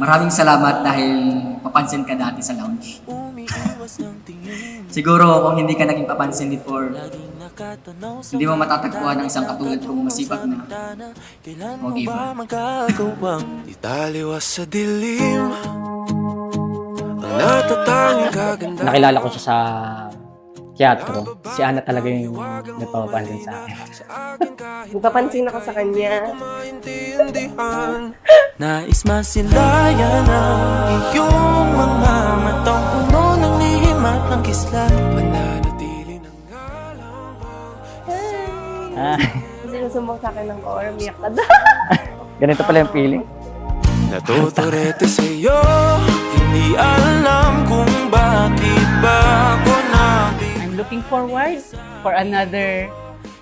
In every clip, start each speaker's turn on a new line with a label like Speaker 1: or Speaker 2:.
Speaker 1: Maraming salamat dahil papansin ka dati sa lounge. Siguro kung hindi ka naging papansin before, hindi mo matatagpuan ang isang katulad kong masipag na mag-iba.
Speaker 2: Italiwas sa dilim ang natatanging kagandahan.
Speaker 3: Nakilala ko siya sa teatro. Si Ana talaga yung nagpapapansin sa akin.
Speaker 4: Nagpapansin ako sa kanya.
Speaker 2: Nais masilayan ang iyong mga matang puno ng lihim at ng kislan. Pananatili ng galang
Speaker 4: Sinusumbong sa akin ng core, umiyak ka daw.
Speaker 3: Ganito pala yung feeling.
Speaker 2: natuturete sa'yo. Hindi alam kung bakit ba ako nabig.
Speaker 5: I'm looking forward for another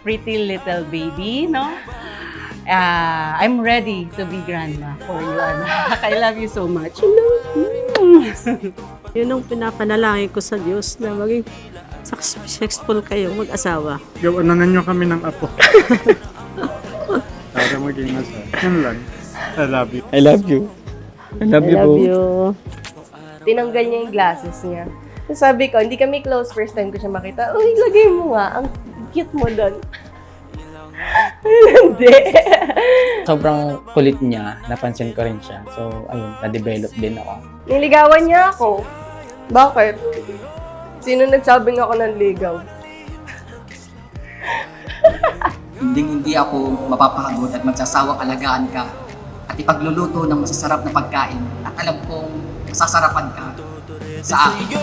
Speaker 5: pretty little baby, no? I'm ready to be grandma for you, anak. I love you so much.
Speaker 6: Yun ang pinapanalangin ko sa Diyos na maging successful kayong mag-asawa.
Speaker 7: Gawanan nyo kami ng apo. Para maging masaya. Yan lang. I love you.
Speaker 3: I love you. I love
Speaker 4: I
Speaker 3: you,
Speaker 4: love
Speaker 3: bro.
Speaker 4: you. Tinanggal niya yung glasses niya. So sabi ko, hindi kami close first time ko siya makita. Uy, lagay mo nga. Ang cute mo doon. Hindi.
Speaker 3: Sobrang kulit niya. Napansin ko rin siya. So, ayun, na-develop din ako.
Speaker 4: Niligawan niya ako. Bakit? Sino nagsabing ako ng ligaw?
Speaker 1: Hindi ako mapapagod at magsasawang alagaan ka at ipagluluto ng masasarap na pagkain at alam kong masasarapan ka sa akin.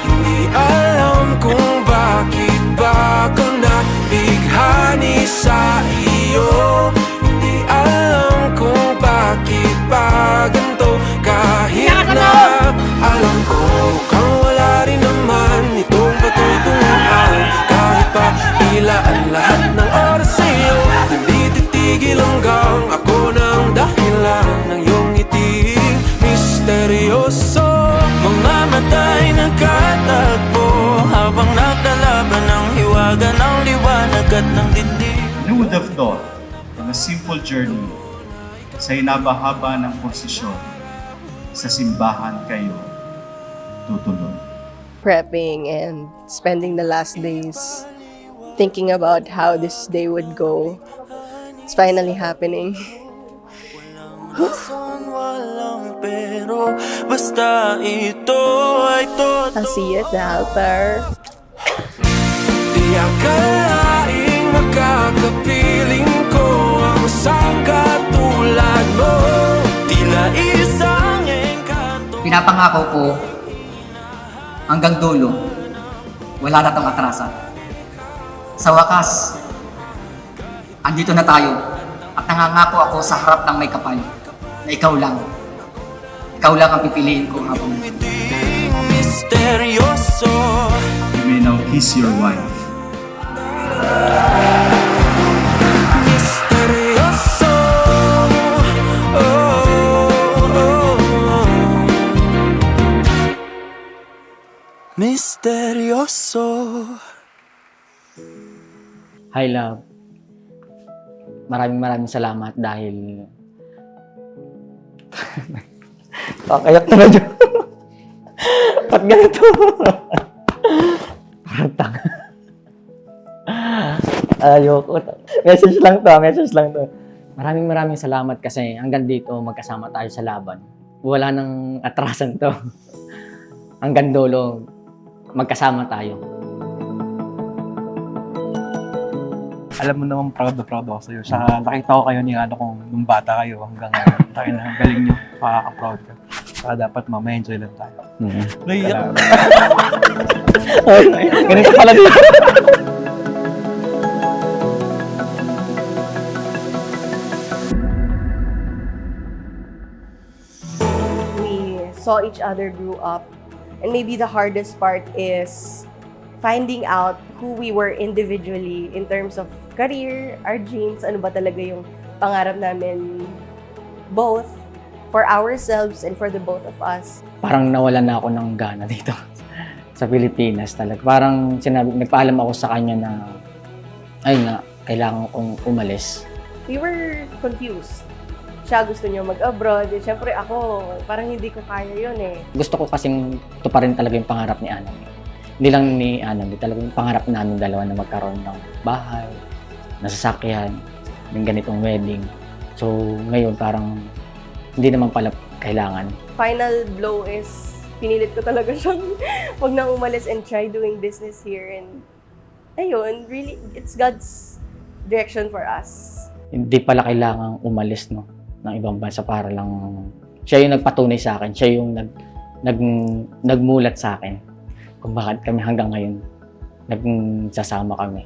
Speaker 2: Hindi alam kung bakit ba ako nabighani sa iyo. Hindi alam kung bakit ba ganito. Kahit na alam ko mukhang wala rin naman itong patutunguhan. Kahit pa ilaan lahat ng oras sa iyo, hindi titigil hanggang ako ng dahilan ng iyong ngiti. Misteryoso, mga mata'y nagkatagpo habang naglalaban ng hiwaga ng liwanag at ng dilim.
Speaker 8: Who would have thought in a simple journey sa hinabahaba ng posisyon sa simbahan kayo tutuloy?
Speaker 4: Prepping and spending the last days thinking about how this day would go. It's finally happening.
Speaker 2: Walang pero basta ito ay totoo.
Speaker 4: I'll see you at the altar.
Speaker 2: Di akalaing makakapiling ko ang isang katulad mo. Tila isang engkanto.
Speaker 1: Pinapangako ko hanggang dulo, wala na tong atrasan. Sa wakas, andito na tayo at nangangako ako sa harap ng may kapal na ikaw lang ang pipiliin ko habang
Speaker 2: Misteryoso.
Speaker 8: You may now kiss your wife.
Speaker 2: Misteryoso. Oh, oh, oh. Misteryoso.
Speaker 3: Hi, love. Maraming salamat dahil... Kakayak na medyo. Ba't ganito? Parang tanga. Ayoko. Message lang to. Maraming salamat kasi hanggang dito magkasama tayo sa laban. Wala nang atrasan to. Hanggang dulo, magkasama tayo.
Speaker 7: Alam mo naman proud ako sa'yo. Saka nakita ko kayo ni ano kung nung bata kayo hanggang tayo na ang galing nyo. Pakaka-proud ka. Saka dapat ma-enjoy lang tayo. Naiiyak.
Speaker 3: Ganito pala dito.
Speaker 4: We saw each other grew up, and maybe the hardest part is finding out who we were individually in terms of career, our dreams, ano ba talaga yung pangarap namin both for ourselves and for the both of us.
Speaker 3: Parang nawalan na ako ng gana dito sa Pilipinas talaga. Parang nagpaalam ako sa kanya na ay nga, kailangan kong umalis.
Speaker 4: We were confused. siya gusto niya mag-abroad. Eh, syempre ako, parang hindi ko kaya yun eh.
Speaker 3: Gusto ko kasing tuparin talaga yung pangarap ni Anami. Hindi lang ni Anami, talagang pangarap namin dalawa na magkaroon ng bahay, nasasakyan, ng ganitong wedding. So ngayon parang hindi naman pala kailangan.
Speaker 4: Final blow is, pinilit ko talaga siyang wag nang umalis and try doing business here. And ayun, really, it's God's direction for us.
Speaker 3: Hindi pala kailangang umalis ng ibang bansa para lang siya yung nagpatunay sa akin, siya yung nagmulat sa akin kung bakit kami hanggang ngayon nagsasama kami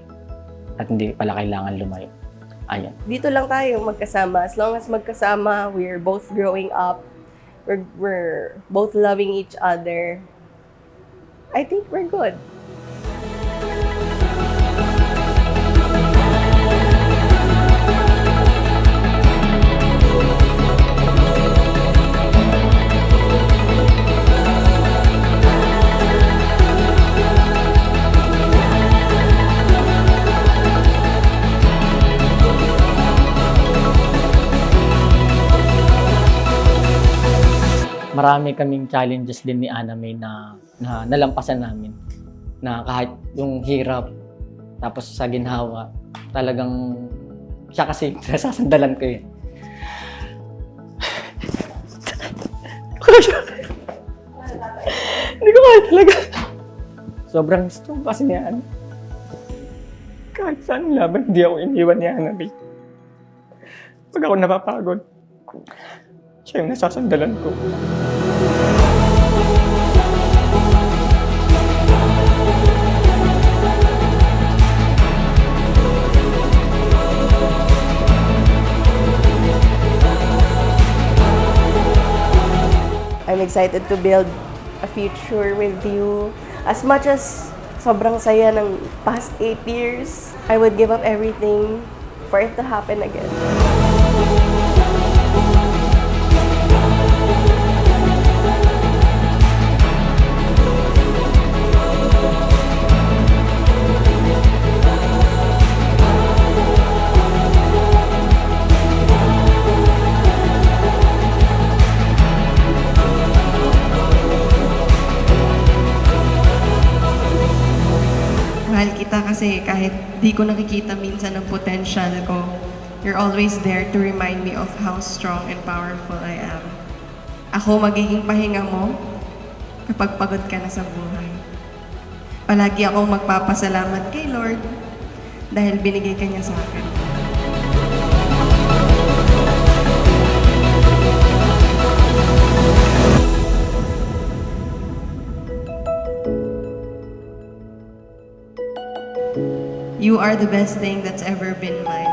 Speaker 3: at hindi pala kailangan lumayo. Ayun.
Speaker 4: Dito lang tayo magkasama. As long as magkasama, we're both growing up, we're both loving each other, I think we're good.
Speaker 3: Marami kaming challenges din ni Anami na nalampasan namin. Na kahit yung hirap, tapos sa ginhawa, talagang siya kasi nasasandalan ko eh. Hindi ko kaya talaga. Sobrang gusto ko kasi niya. Kahit saan laban, hindi ako iniwan ni Anami. Pag ako napapagod, siya yung nasasandalan ko.
Speaker 4: I'm excited to build a future with you. As much as sobrang saya ng past 8 years, I would give up everything for it to happen again.
Speaker 9: Mahal kita kasi kahit di ko nakikita minsan ang potential ko, you're always there to remind me of how strong and powerful I am. Ako magiging pahinga mo kapag pagod ka na sa buhay. Palagi akong magpapasalamat kay Lord dahil binigay ka niya sa akin. You are the best thing that's ever been mine.